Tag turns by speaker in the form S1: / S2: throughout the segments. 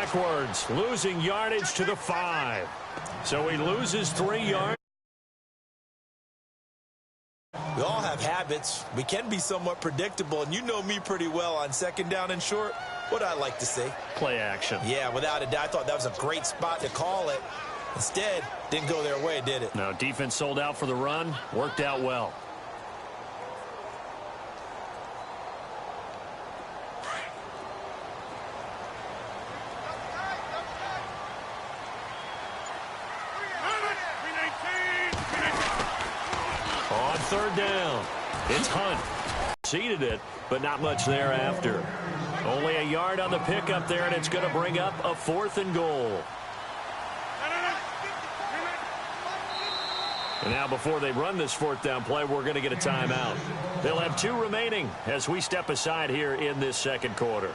S1: backwards, losing yardage to the 5. So he loses 3 yards.
S2: We all have habits. We can be somewhat predictable, and you know me pretty well on 2nd down and short. What I like to say?
S1: Play action.
S2: Yeah, without a doubt. I thought that was a great spot to call it. Instead, didn't go their way, did it?
S1: No, defense sold out for the run. Worked out well. On 3rd down, it's Hunt. Seeded it, but not much thereafter. Only a yard on the pickup there, and it's going to bring up a 4th and goal. And now before they run this 4th down play, we're going to get a timeout. They'll have 2 remaining as we step aside here in this 2nd quarter.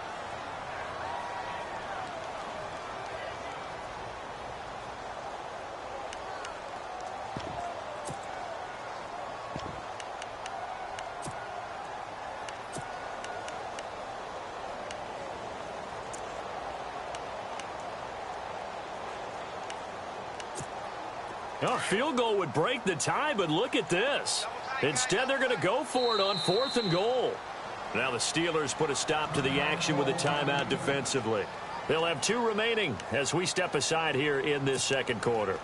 S1: A field goal would break the tie, but look at this. Instead, they're going to go for it on 4th and goal. Now the Steelers put a stop to the action with a timeout defensively. They'll have 2 remaining as we step aside here in this 2nd quarter.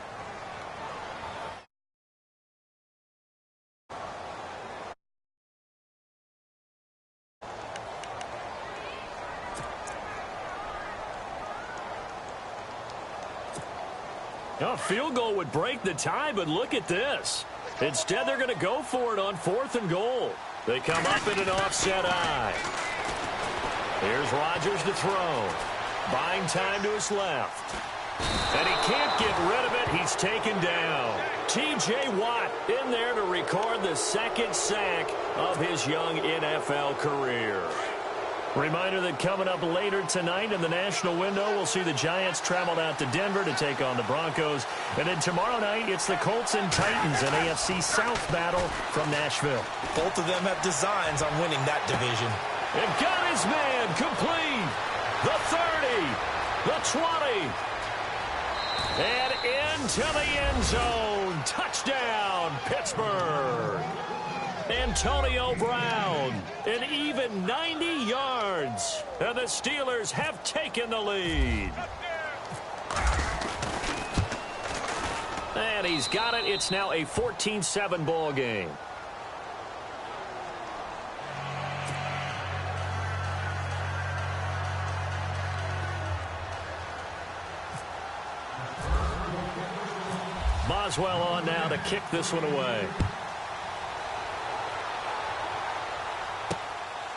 S1: A field goal would break the tie, but look at this. Instead, they're going to go for it on 4th and goal. They come up in an offset eye. Here's Rodgers to throw. Buying time to his left. And he can't get rid of it. He's taken down. T.J. Watt in there to record the 2nd sack of his young NFL career. Reminder that coming up later tonight in the national window, we'll see the Giants travel out to Denver to take on the Broncos. And then tomorrow night, it's the Colts and Titans, an AFC South battle from Nashville.
S2: Both of them have designs on winning that division.
S1: And got his man complete. The 30, the 20. And into the end zone. Touchdown, Pittsburgh. Antonio Brown, an even 90 yards, and the Steelers have taken the lead. And he's got it. It's now a 14-7 ball game. Boswell on now to kick this one away.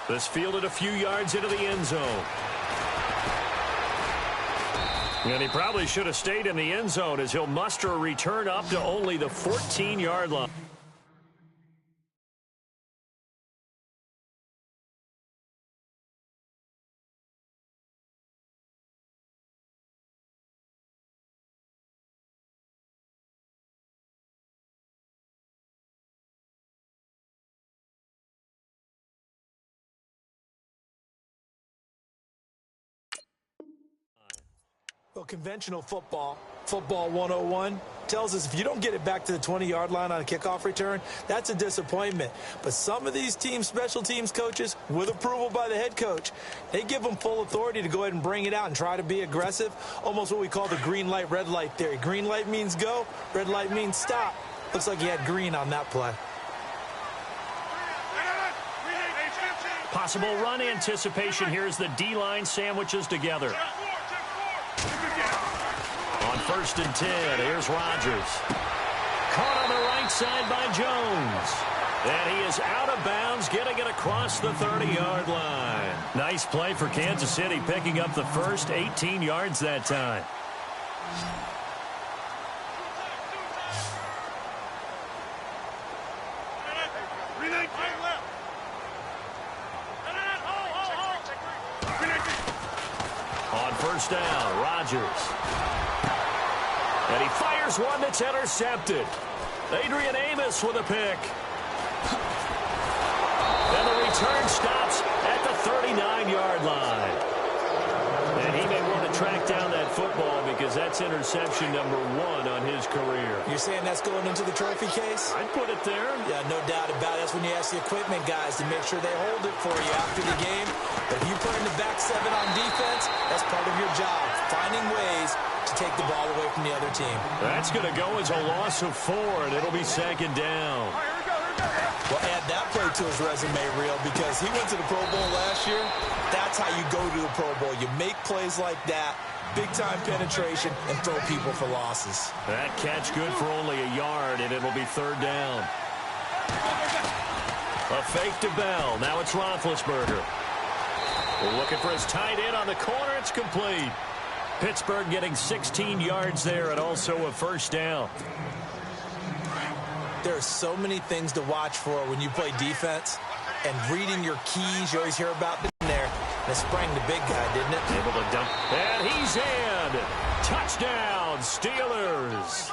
S1: This fielded a few yards into the end zone. And he probably should have stayed in the end zone as he'll muster a return up to only the 14-yard line.
S2: Well, conventional football 101, tells us if you don't get it back to the 20-yard line on a kickoff return, that's a disappointment. But some of these teams, special teams coaches, with approval by the head coach, they give them full authority to go ahead and bring it out and try to be aggressive, almost what we call the green light, red light theory. Green light means go, red light means stop. Looks like he had green on that play.
S1: Possible run anticipation here as the D-line sandwiches together. On 1st and 10, here's Rodgers. Caught on the right side by Jones. And he is out of bounds, getting it across the 30-yard line. Nice play for Kansas City, picking up the first 18 yards that time. On 1st down, Rodgers. And he fires one that's intercepted. Adrian Amos with a pick. And the return stops at the 39-yard line. And he may want to track down that's interception number 1 on his career.
S2: You're saying that's going into the trophy case?
S1: I'd put it there.
S2: Yeah, no doubt about it. That's when you ask the equipment guys to make sure they hold it for you after the game. But if you put in the back 7 on defense, that's part of your job, finding ways to take the ball away from the other team.
S1: That's going to go as a loss of 4, and it'll be 2nd down.
S2: Well, add that play to his resume reel because he went to the Pro Bowl last year. That's how you go to the Pro Bowl. You make plays like that, big-time penetration, and throw people for losses.
S1: That catch good for only a yard, and it'll be 3rd down. A fake to Bell. Now it's Roethlisberger. We're looking for his tight end on the corner. It's complete. Pittsburgh getting 16 yards there and also a 1st down.
S2: There are so many things to watch for when you play defense, and reading your keys, you always hear about them there. And it sprang the big guy, didn't it?
S1: Able to dump. And he's in. Touchdown, Steelers.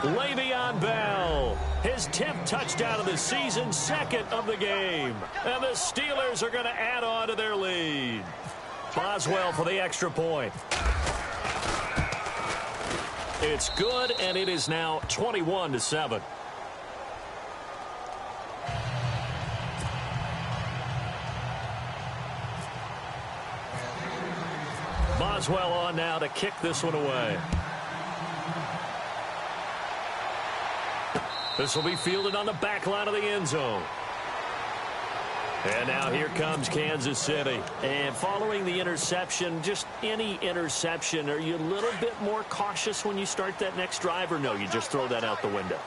S1: Le'Veon Bell, his 10th touchdown of the season, 2nd of the game. And the Steelers are going to add on to their lead. Boswell for the extra point. It's good, and it is now 21-7. Boswell on now to kick this one away. This will be fielded on the back line of the end zone. And now here comes Kansas City. And following the interception, just any interception, are you a little bit more cautious when you start that next drive, or no, you just throw that out the window?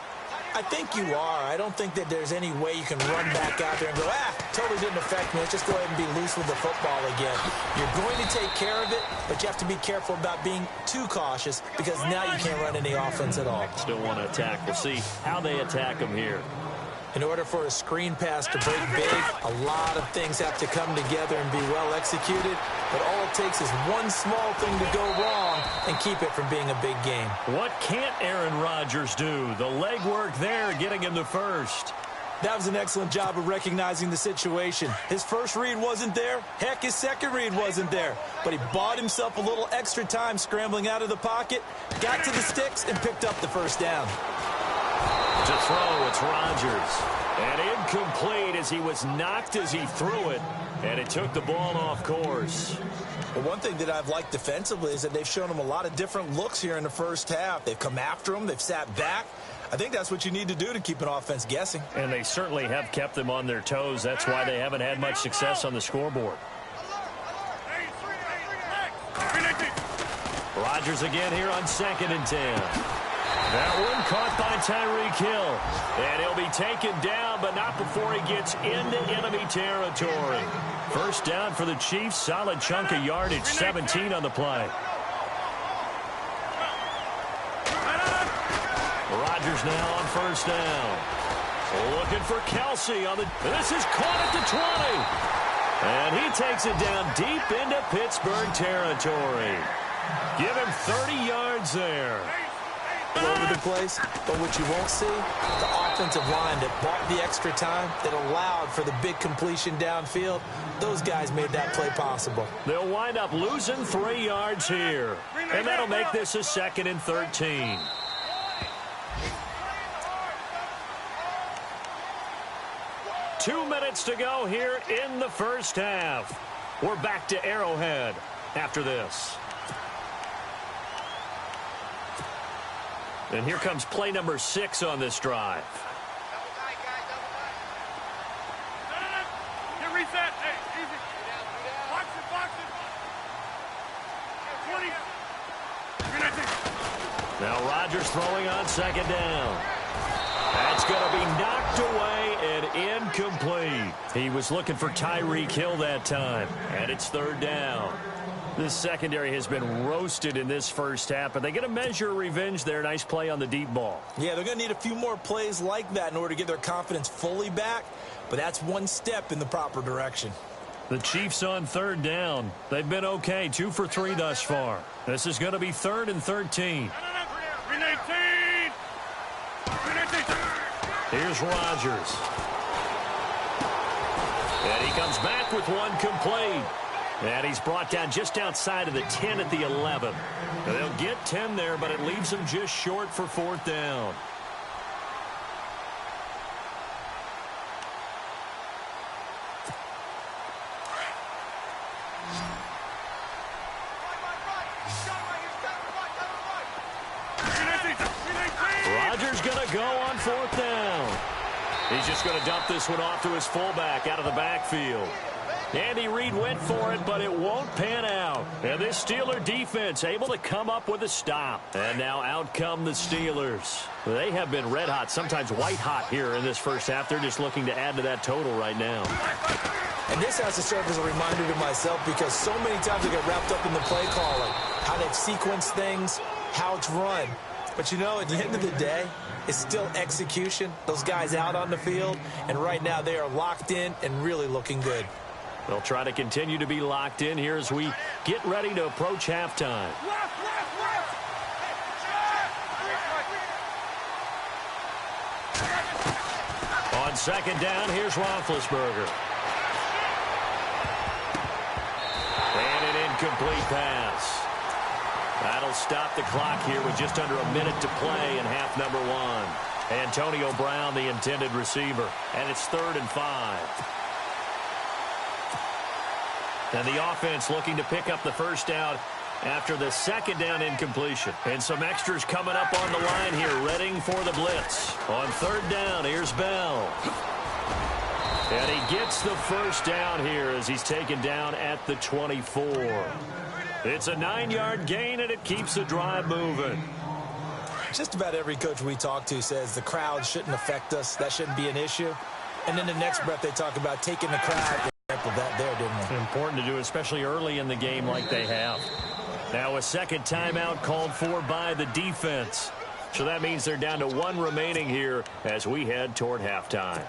S2: I think you are. I don't think that there's any way you can run back out there and go, totally didn't affect me. Let's just go ahead and be loose with the football again. You're going to take care of it, but you have to be careful about being too cautious because now you can't run any offense at all.
S1: Still want to attack. We'll see how they attack them here.
S2: In order for a screen pass to break big, a lot of things have to come together and be well executed. But all it takes is one small thing to go wrong and keep it from being a big game. What can't Aaron Rodgers do? The legwork there getting him the first. That was an excellent job of recognizing the situation. His first read wasn't there. Heck, his second read wasn't there. But he bought himself a little extra time scrambling out of the pocket, got to the sticks, and picked up the first down.
S1: To throw, it's Rodgers. And incomplete as he was knocked as he threw it. And it took the ball off course.
S2: Well, one thing that I've liked defensively is that they've shown him a lot of different looks here in the first half. They've come after him. They've sat back. I think that's what you need to do to keep an offense guessing.
S1: And they certainly have kept them on their toes. That's why they haven't had much success on the scoreboard. Rodgers again here on 2nd and 10. That one caught by Tyreek Hill. And he'll be taken down, but not before he gets into enemy territory. First down for the Chiefs. Solid chunk of yardage, 17 on the play. Rodgers now on first down. Looking for Kelsey on the... This is caught at the 20. And he takes it down deep into Pittsburgh territory. Give him 30 yards there.
S2: All over the place, but what you won't see, the offensive line that bought the extra time, that allowed for the big completion downfield, those guys made that play possible.
S1: They'll wind up losing 3 yards here, and that'll make this a 2nd and 13. Two minutes to go here in the first half. We're back to Arrowhead after this. And here comes play number 6 on this drive.
S3: Reset. Hey, easy. Box it.
S1: Now Rodgers throwing on 2nd down. That's going to be knocked away and incomplete. He was looking for Tyreek Hill that time. And it's 3rd down. This secondary has been roasted in this first half, but they get a measure of revenge there. Nice play on the deep ball.
S2: Yeah, they're going to need a few more plays like that in order to get their confidence fully back, but that's one step in the proper direction.
S1: The Chiefs on 3rd down. They've been okay, 2 for 3 thus far. This is going to be 3rd and 13. Here's Rodgers. And he comes back with one complete. And he's brought down just outside of the 10 at the 11. Now, they'll get 10 there, but it leaves them just short for 4th down. Rodgers going to go on 4th down. He's just going to dump this one off to his fullback out of the backfield. Andy Reid went for it, but it won't pan out. And this Steeler defense able to come up with a stop. And now out come the Steelers. They have been red hot, sometimes white hot here in this first half. They're just looking to add to that total right now.
S2: And this has to serve as a reminder to myself because so many times I get wrapped up in the play calling, how they've sequenced things, how it's run. But, you know, at the end of the day, it's still execution. Those guys out on the field, and right now they are locked in and really looking good.
S1: They'll try to continue to be locked in here as we get ready to approach halftime. On 2nd down, here's Roethlisberger. And an incomplete pass. That'll stop the clock here with just under a minute to play in half number 1. Antonio Brown, the intended receiver. And it's 3rd and 5. And the offense looking to pick up the first down after the 2nd down incompletion. And some extras coming up on the line here, readying for the blitz. On 3rd down, here's Bell. And he gets the first down here as he's taken down at the 24. It's a 9-yard gain, and it keeps the drive moving.
S2: Just about every coach we talk to says the crowd shouldn't affect us. That shouldn't be an issue. And then the next breath they talk about taking the crowd. That there, didn't they?
S1: Important to do, especially early in the game like they have. Now a second timeout called for by the defense. So that means they're down to 1 remaining here as we head toward halftime.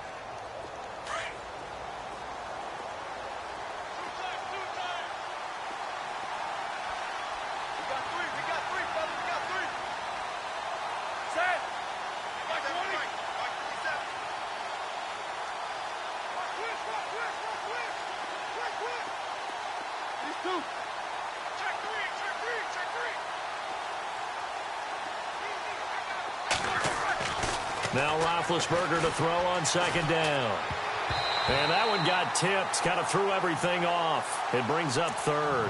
S1: Now Roethlisberger to throw on 2nd down. And that one got tipped, kind of threw everything off. It brings up 3rd.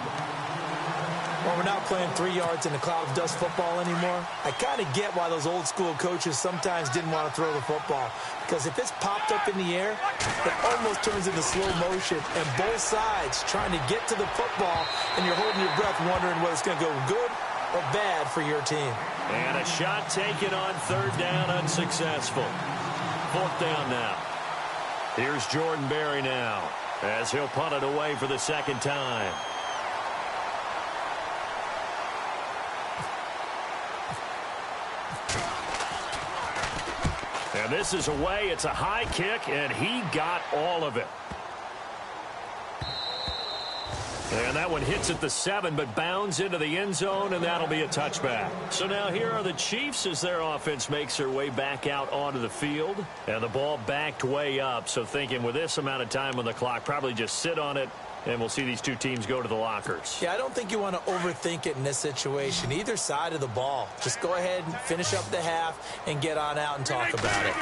S2: Well, we're not playing 3 yards in a cloud of dust football anymore. I kind of get why those old school coaches sometimes didn't want to throw the football. Because if it's popped up in the air, it almost turns into slow motion. And both sides trying to get to the football, and you're holding your breath wondering whether it's going to go good or bad for your team.
S1: And a shot taken on 3rd down, unsuccessful. 4th down now. Here's Jordan Berry now as he'll punt it away for the 2nd time. And this is away. It's a high kick, and he got all of it. And that one hits at the 7, but bounds into the end zone, and that'll be a touchback. So now here are the Chiefs as their offense makes their way back out onto the field. And the ball backed way up, so thinking with this amount of time on the clock, probably just sit on it, and we'll see these two teams go to the lockers.
S2: Yeah, I don't think you want to overthink it in this situation. Either side of the ball. Just go ahead and finish up the half and get on out and talk about it.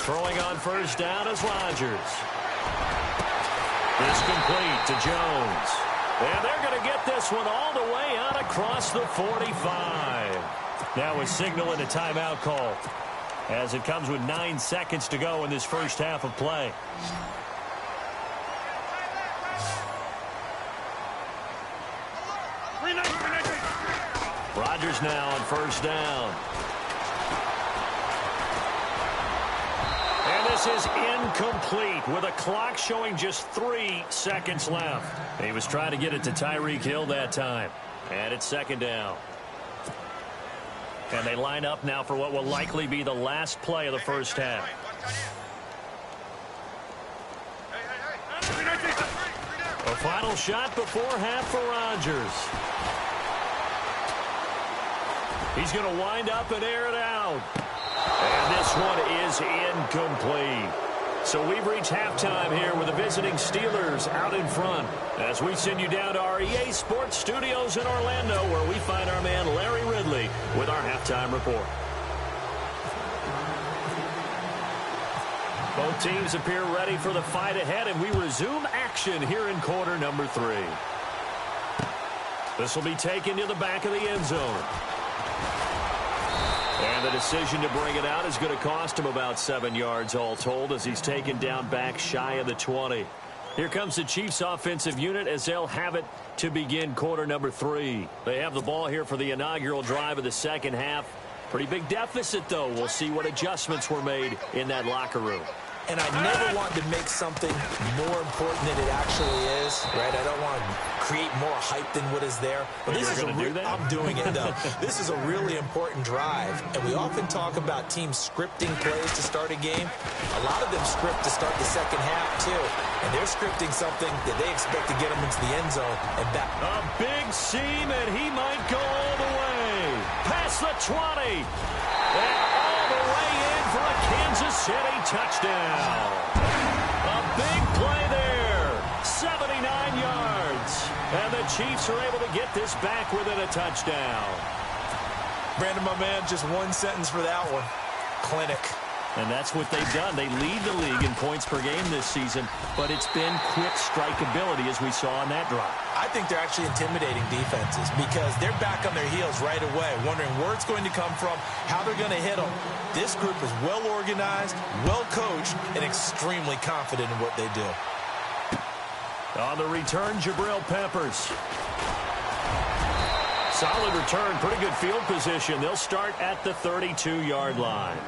S1: Throwing on 1st down is Rodgers. It's complete to Jones. And they're going to get this one all the way out across the 45. Now a signal and a timeout call as it comes with 9 seconds to go in this first half of play. Rodgers now on 1st down. And this is incomplete with a clock showing just 3 seconds left. He was trying to get it to Tyreek Hill that time. And it's 2nd down. And they line up now for what will likely be the last play of the first half. A final shot before half for Rodgers. He's going to wind up and air it out. And this one is incomplete. So we've reached halftime here with the visiting Steelers out in front as we send you down to our EA Sports Studios in Orlando, where we find our man Larry Ridley with our halftime report. Both teams appear ready for the fight ahead, and we resume action here in quarter number 3. This will be taken to the back of the end zone. And the decision to bring it out is going to cost him about 7 yards all told, as he's taken down back shy of the 20. Here comes the Chiefs offensive unit as they'll have it to begin quarter number 3. They have the ball here for the inaugural drive of the second half. Pretty big deficit, though. We'll see what adjustments were made in that locker room.
S2: And I never want to make something more important than it actually is, right? I don't want to create more hype than what is there. But this is I'm doing it, though. This is a really important drive, and we often talk about teams scripting plays to start a game. A lot of them script to start the second half, too. And they're scripting something that they expect to get them into the end zone and back.
S1: A big seam, and he might go all the way. Past the 20. And all the way in for a Kansas City touchdown. A big play there. 79 yards. And the Chiefs are able to get this back within a touchdown.
S2: Brandon, my man, just one sentence for that one. Clinic.
S1: And that's what they've done. They lead the league in points per game this season, but it's been quick strikeability as we saw on that drive.
S2: I think they're actually intimidating defenses because they're back on their heels right away, wondering where it's going to come from, how they're going to hit them. This group is well organized, well coached, and extremely confident in what they do.
S1: On the return, Jabril Peppers. Solid return, pretty good field position. They'll start at the 32-yard line.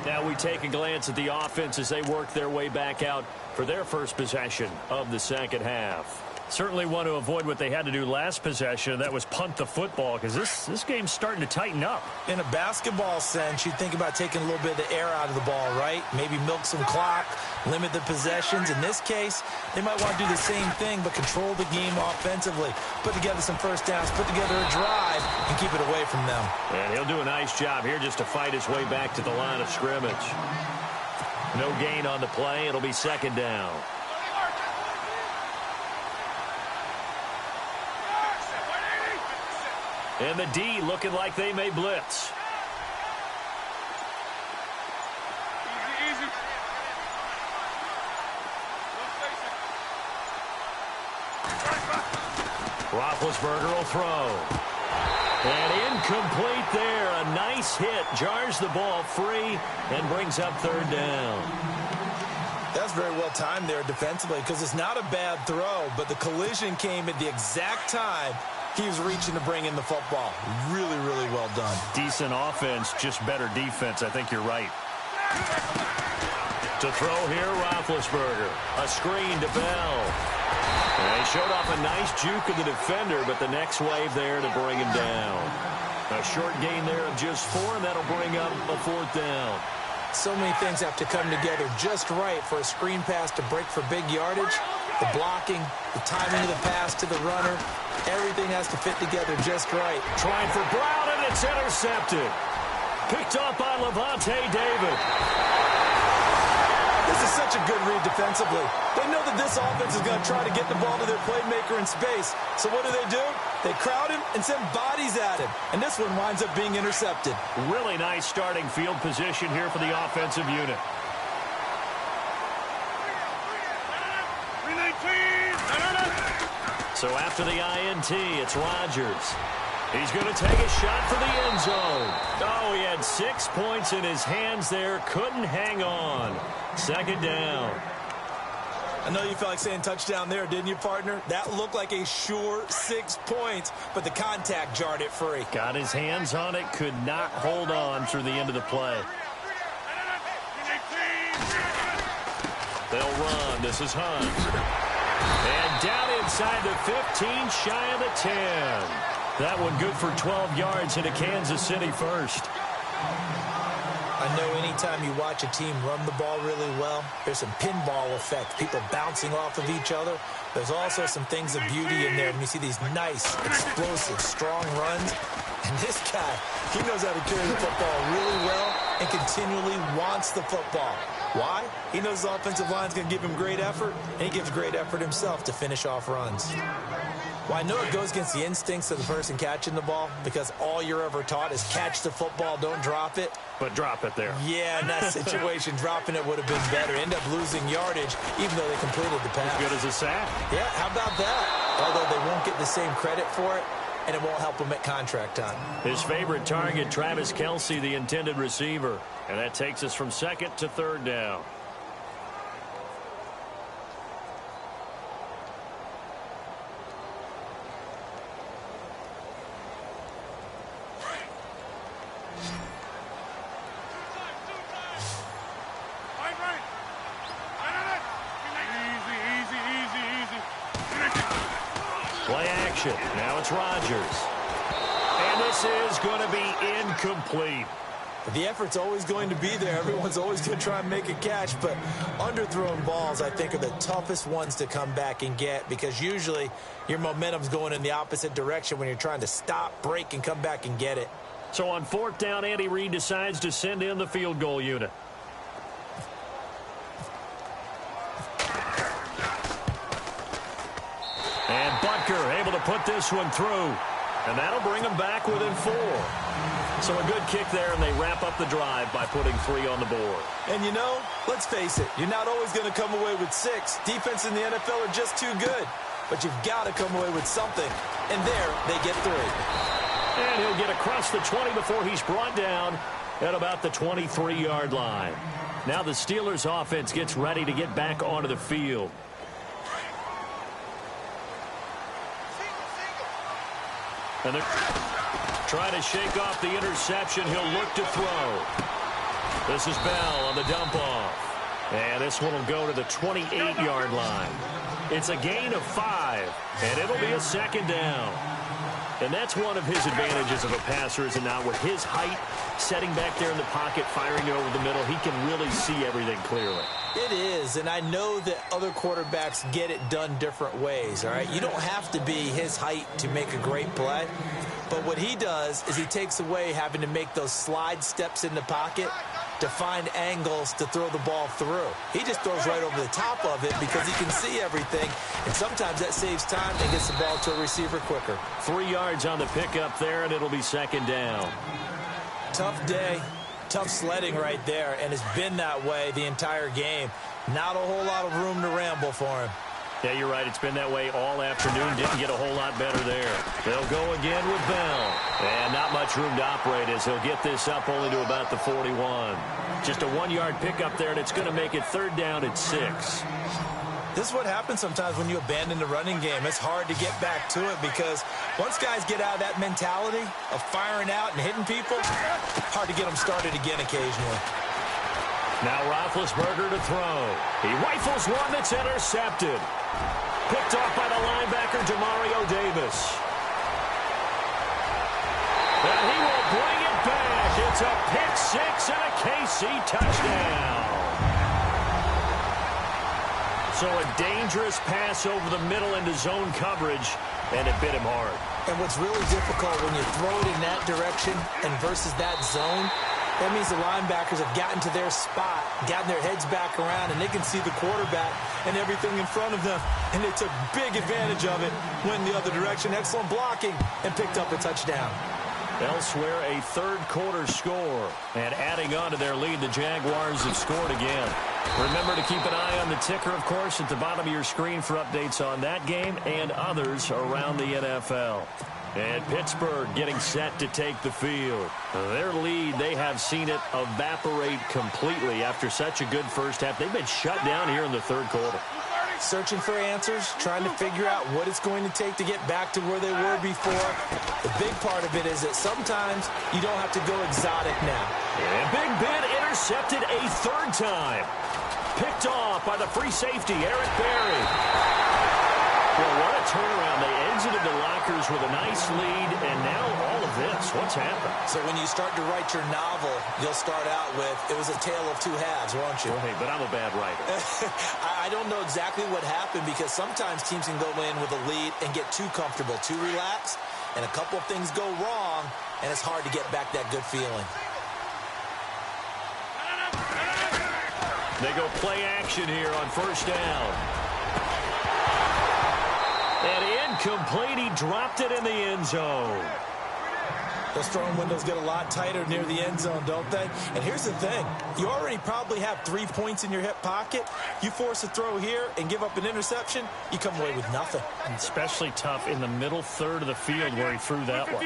S1: Now we take a glance at the offense as they work their way back out for their first possession of the second half. Certainly want to avoid what they had to do last possession. That was punt the football, because this game's starting to tighten up.
S2: In a basketball sense, you think about taking a little bit of the air out of the ball, right? Maybe milk some clock, limit the possessions. In this case, they might want to do the same thing, but control the game offensively. Put together some first downs, put together a drive, and keep it away from them.
S1: And he'll do a nice job here just to fight his way back to the line of scrimmage. No gain on the play. It'll be second down. And the D looking like they may blitz.
S3: Easy.
S1: Roethlisberger will throw. And incomplete there. A nice hit. Jars the ball free and brings up third down.
S2: That's very well timed there defensively because it's not a bad throw, but the collision came at the exact time he was reaching to bring in the football. Really, really well done.
S1: Decent offense, just better defense. I think you're right. To throw here, Roethlisberger. A screen to Bell. And he showed off a nice juke of the defender, but the next wave there to bring him down. A short gain there of just 4, and that'll bring up a fourth down.
S2: So many things have to come together just right for a screen pass to break for big yardage. The blocking, the timing of the pass to the runner, everything has to fit together just right.
S1: Trying for Brown, and it's intercepted. Picked up by Levante David.
S2: This is such a good read defensively. They know that this offense is going to try to get the ball to their playmaker in space. So what do? They crowd him and send bodies at him. And this one winds up being intercepted.
S1: Really nice starting field position here for the offensive unit. So after the INT, it's Rodgers. He's going to take a shot for the end zone. Oh, he had 6 points in his hands there. Couldn't hang on. Second down.
S2: I know you felt like saying touchdown there, didn't you, partner? That looked like a sure 6 points, but the contact jarred it free.
S1: Got his hands on it, could not hold on through the end of the play. They'll run. This is Hunt. And down inside the 15, shy of the 10. That one good for 12 yards into Kansas City first.
S2: I know anytime you watch a team run the ball really well, there's some pinball effect, people bouncing off of each other. There's also some things of beauty in there when you see these nice, explosive, strong runs. And this guy, he knows how to carry the football really well and continually wants the football. Why? He knows the offensive line's going to give him great effort, and he gives great effort himself to finish off runs. Well, I know it goes against the instincts of the person catching the ball because all you're ever taught is catch the football, don't drop it.
S1: But drop it there.
S2: Yeah, in that situation, dropping it would have been better. End up losing yardage, even though they completed the pass.
S1: As good as a sack.
S2: Yeah, how about that? Although they won't get the same credit for it, and it won't help him at contract time.
S1: His favorite target, Travis Kelce, the intended receiver. And that takes us from second to third down. Play action. Now it's Rodgers. And this is going to be incomplete.
S2: The effort's always going to be there. Everyone's always going to try and make a catch, but underthrown balls, I think, are the toughest ones to come back and get because usually your momentum's going in the opposite direction when you're trying to stop, break, and come back and get it.
S1: So on fourth down, Andy Reid decides to send in the field goal unit. And Butker able to put this one through. And that'll bring them back within 4. So a good kick there, and they wrap up the drive by putting 3 on the board.
S2: And you know, let's face it, you're not always going to come away with 6. Defense in the NFL are just too good. But you've got to come away with something. And there, they get 3.
S1: And he'll get across the 20 before he's brought down at about the 23-yard line. Now the Steelers' offense gets ready to get back onto the field. And they're trying to shake off the interception. He'll look to throw. This is Bell on the dump off. And this one will go to the 28-yard line. It's a gain of 5, and it'll be a second down. And that's one of his advantages of a passer, is it not? With his height, setting back there in the pocket, firing it over the middle, he can really see everything clearly.
S2: It is, and I know that other quarterbacks get it done different ways, all right? You don't have to be his height to make a great play, but what he does is he takes away having to make those slide steps in the pocket to find angles to throw the ball through. He just throws right over the top of it because he can see everything, and sometimes that saves time and gets the ball to a receiver quicker.
S1: 3 yards on the pickup there, and it'll be second down.
S2: Tough day. Tough sledding right there, and it's been that way the entire game. Not a whole lot of room to ramble for him.
S1: Yeah, you're right. It's been that way all afternoon. Didn't get a whole lot better there. They'll go again with Bell. And not much room to operate as he'll get this up only to about the 41. Just a 1-yard pickup there, and it's going to make it third down at 6.
S2: This is what happens sometimes when you abandon the running game. It's hard to get back to it because once guys get out of that mentality of firing out and hitting people, hard to get them started again occasionally.
S1: Now Roethlisberger to throw. He rifles one that's intercepted. Picked off by the linebacker, Demario Davis. And he will bring it back. It's a pick 6 and a KC touchdown. So a dangerous pass over the middle into zone coverage, and it bit him hard.
S2: And what's really difficult when you throw it in that direction and versus that zone, that means the linebackers have gotten to their spot, gotten their heads back around, and they can see the quarterback and everything in front of them. And they took big advantage of it, went the other direction, excellent blocking, and picked up a touchdown.
S1: Elsewhere, a third-quarter score. And adding on to their lead, the Jaguars have scored again. Remember to keep an eye on the ticker, of course, at the bottom of your screen for updates on that game and others around the NFL. And Pittsburgh getting set to take the field. Their lead, they have seen it evaporate completely after such a good first half. They've been shut down here in the third quarter.
S2: Searching for answers, trying to figure out what it's going to take to get back to where they were before. The big part of it is that sometimes you don't have to go exotic now.
S1: And Big Ben intercepted a third time. Picked off by the free safety, Eric Berry. Well, what a turnaround. They exited the lockers with a nice lead, and now all of this. What's happened?
S2: So when you start to write your novel, you'll start out with, it was a tale of two halves, won't you?
S1: Well, hey, but I'm a bad writer.
S2: I don't know exactly what happened because sometimes teams can go in with a lead and get too comfortable, too relaxed, and a couple of things go wrong, and it's hard to get back that good feeling.
S1: They go play action here on first down. And incomplete. He dropped it in the end zone.
S2: Those throwing windows get a lot tighter near the end zone, don't they? And here's the thing. You already probably have 3 points in your hip pocket. You force a throw here and give up an interception, you come away with nothing.
S4: And especially tough in the middle third of the field where he threw that one.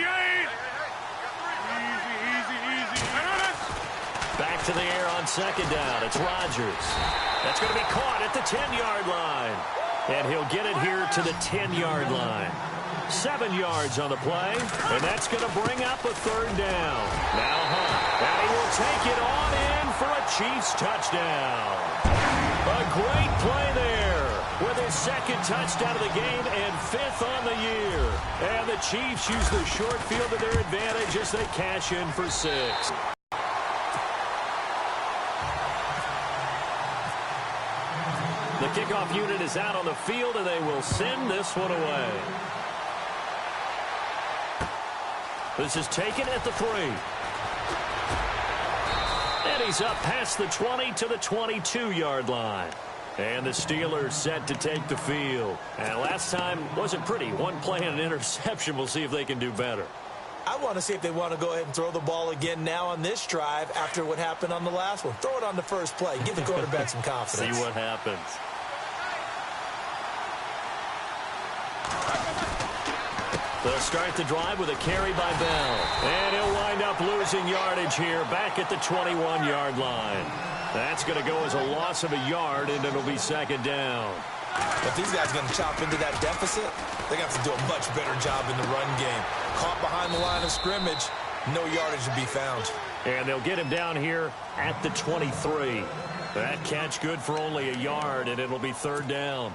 S1: Back to the air on second down. It's Rodgers. That's going to be caught at the 10-yard line. And he'll get it here to the 10-yard line. 7 yards on the play, and that's going to bring up a third down. Now Hunt, and he will take it on in for a Chiefs touchdown. A great play there with his second touchdown of the game and 5th on the year. And the Chiefs use the short field to their advantage as they cash in for 6. The kickoff unit is out on the field, and they will send this one away. This is taken at the 3. And he's up past the 20 to the 22-yard line. And the Steelers set to take the field. And last time wasn't pretty. One play and an interception. We'll see if they can do better.
S2: I want to see if they want to go ahead and throw the ball again now on this drive after what happened on the last one. Throw it on the first play. Give the quarterback some confidence.
S1: See what happens. They'll start the drive with a carry by Bell. And he'll wind up losing yardage here back at the 21-yard line. That's going to go as a loss of a yard, and it'll be second down.
S2: If these guys are going to chop into that deficit, they're going to have to do a much better job in the run game. Caught behind the line of scrimmage, no yardage to be found.
S1: And they'll get him down here at the 23. That catch good for only a yard, and it'll be third down.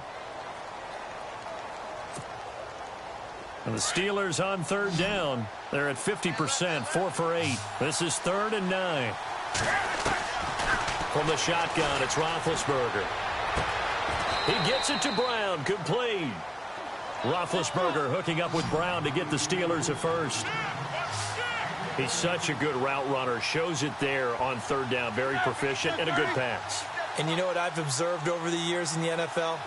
S1: And the Steelers on third down. They're at 50%, 4 for 8. This is 3rd and 9. From the shotgun, it's Roethlisberger. He gets it to Brown, complete. Roethlisberger hooking up with Brown to get the Steelers at first. He's such a good route runner. Shows it there on third down. Very proficient and a good pass.
S2: And you know what I've observed over the years in the NFL?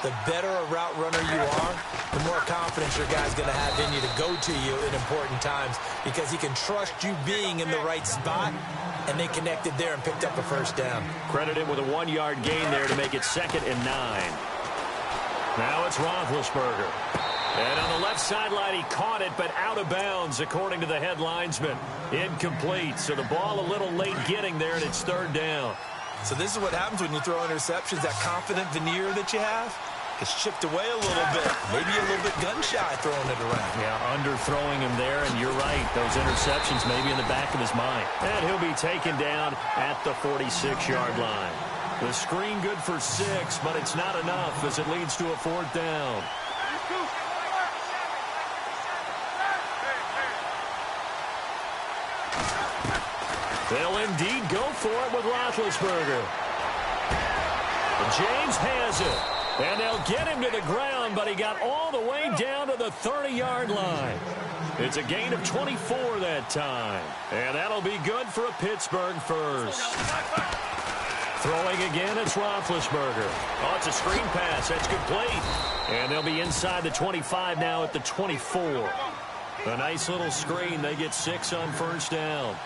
S2: The better a route runner you are, the more confidence your guy's going to have in you to go to you in important times because he can trust you being in the right spot, and they connected there and picked up a first down.
S1: Credit him with a 1-yard gain there to make it 2nd and 9. Now it's Roethlisberger. And on the left sideline, he caught it, but out of bounds, according to the head linesman. Incomplete, so the ball a little late getting there, and it's third down.
S2: So this is what happens when you throw interceptions, that confident veneer that you have. Gets chipped away a little bit. Maybe a little bit gun-shy throwing it around.
S1: Yeah, underthrowing him there, and you're right. Those interceptions may be in the back of his mind. And he'll be taken down at the 46-yard line. The screen good for 6, but it's not enough as it leads to a 4th down. They'll indeed go for it with Roethlisberger. James has it. And they'll get him to the ground, but he got all the way down to the 30-yard line. It's a gain of 24 that time. And that'll be good for a Pittsburgh first. Throwing again, it's Roethlisberger. Oh, it's a screen pass. That's complete. And they'll be inside the 25 now at the 24. A nice little screen. They get 6 on first down.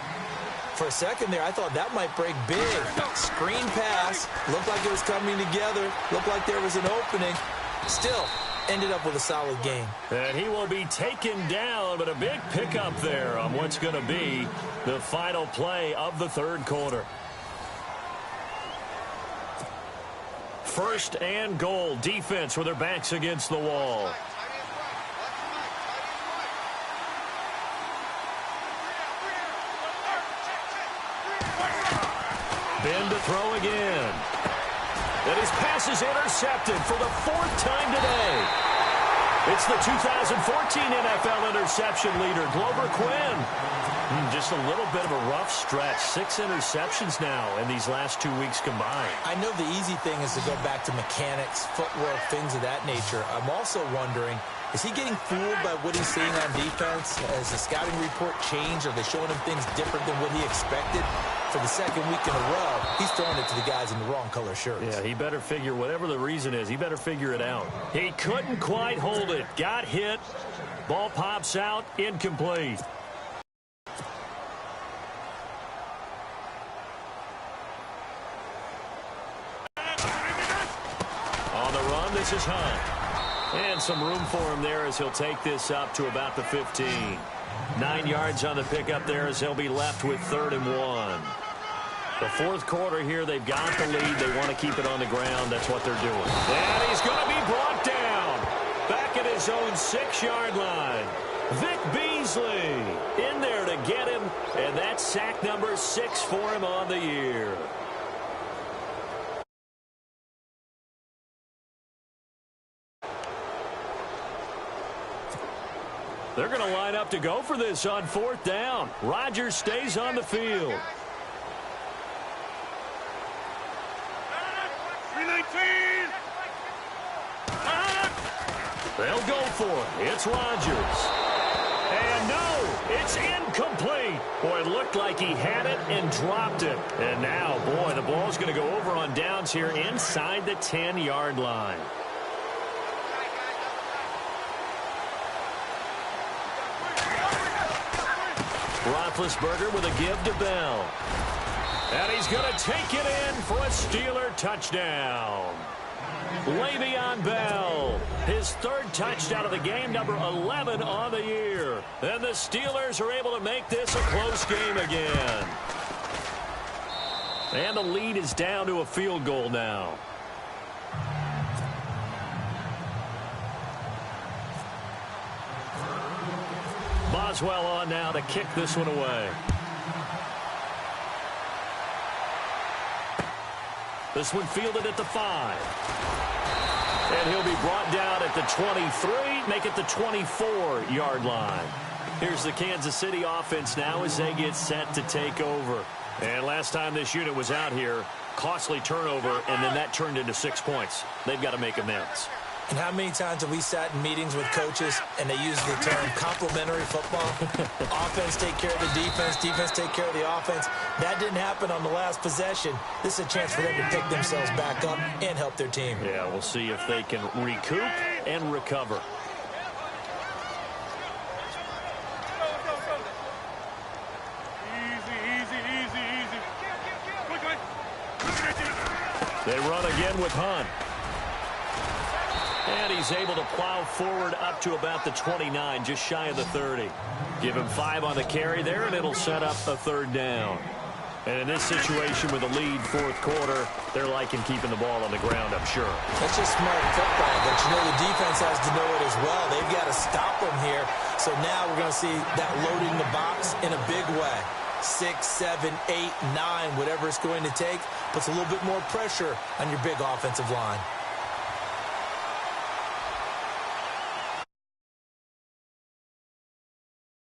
S2: For a second there, I thought that might break big. Screen pass. Looked like it was coming together. Looked like there was an opening. Still, ended up with a solid gain.
S1: And he will be taken down, but a big pickup there on what's going to be the final play of the third quarter. 1st and goal. Defense with their backs against the wall. Ben to throw again. And his pass is intercepted for the 4th time today. It's the 2014 NFL interception leader, Glover Quinn. Just a little bit of a rough stretch. 6 interceptions now in these last 2 weeks combined.
S2: I know the easy thing is to go back to mechanics, footwork, things of that nature. I'm also wondering, is he getting fooled by what he's seeing on defense? Has the scouting report changed? Are they showing him things different than what he expected? for the second week in a row, he's throwing it to the guys in the wrong color shirts.
S1: Yeah, he better figure, whatever the reason is, he better figure it out. He couldn't quite hold it. Got hit. Ball pops out. Incomplete. On the run, this is Hunt. And some room for him there as he'll take this up to about the 15. 9 yards on the pickup there as they'll be left with 3rd and 1. The fourth quarter here, they've got the lead. They want to keep it on the ground. That's what they're doing. And he's going to be brought down back at his own 6-yard line. Vic Beasley in there to get him, and that's sack number 6 for him on the year. They're going to line up to go for this on 4th down. Rodgers stays on the field.
S3: 319.
S1: They'll go for it. It's Rodgers. And no, it's incomplete. Boy, it looked like he had it and dropped it. And now, boy, the ball's going to go over on downs here inside the 10-yard line. Roethlisberger with a give to Bell. And he's going to take it in for a Steeler touchdown. Le'Veon Bell, his 3rd touchdown of the game, number 11 on the year. And the Steelers are able to make this a close game again. And the lead is down to a field goal now. Boswell on now to kick this one away. This one fielded at the 5. And he'll be brought down at the 23, make it the 24-yard line. Here's the Kansas City offense now as they get set to take over. And last time this unit was out here, costly turnover, and then that turned into 6 points. They've got to make amends.
S2: And how many times have we sat in meetings with coaches and they use the term complementary football? Offense take care of the defense, defense take care of the offense. That didn't happen on the last possession. This is a chance for them to pick themselves back up and help their team.
S1: Yeah, we'll see if they can recoup and recover.
S3: Easy. Quickly.
S1: They run again with Hunt. And he's able to plow forward up to about the 29, just shy of the 30. Give him 5 on the carry there, and it'll set up a 3rd down. And in this situation with the lead, 4th quarter, they're liking keeping the ball on the ground, I'm sure.
S2: That's just smart football, but you know the defense has to know it as well. They've got to stop them here. So now we're going to see that loading the box in a big way. 6, 7, 8, 9, whatever it's going to take, puts a little bit more pressure on your big offensive line.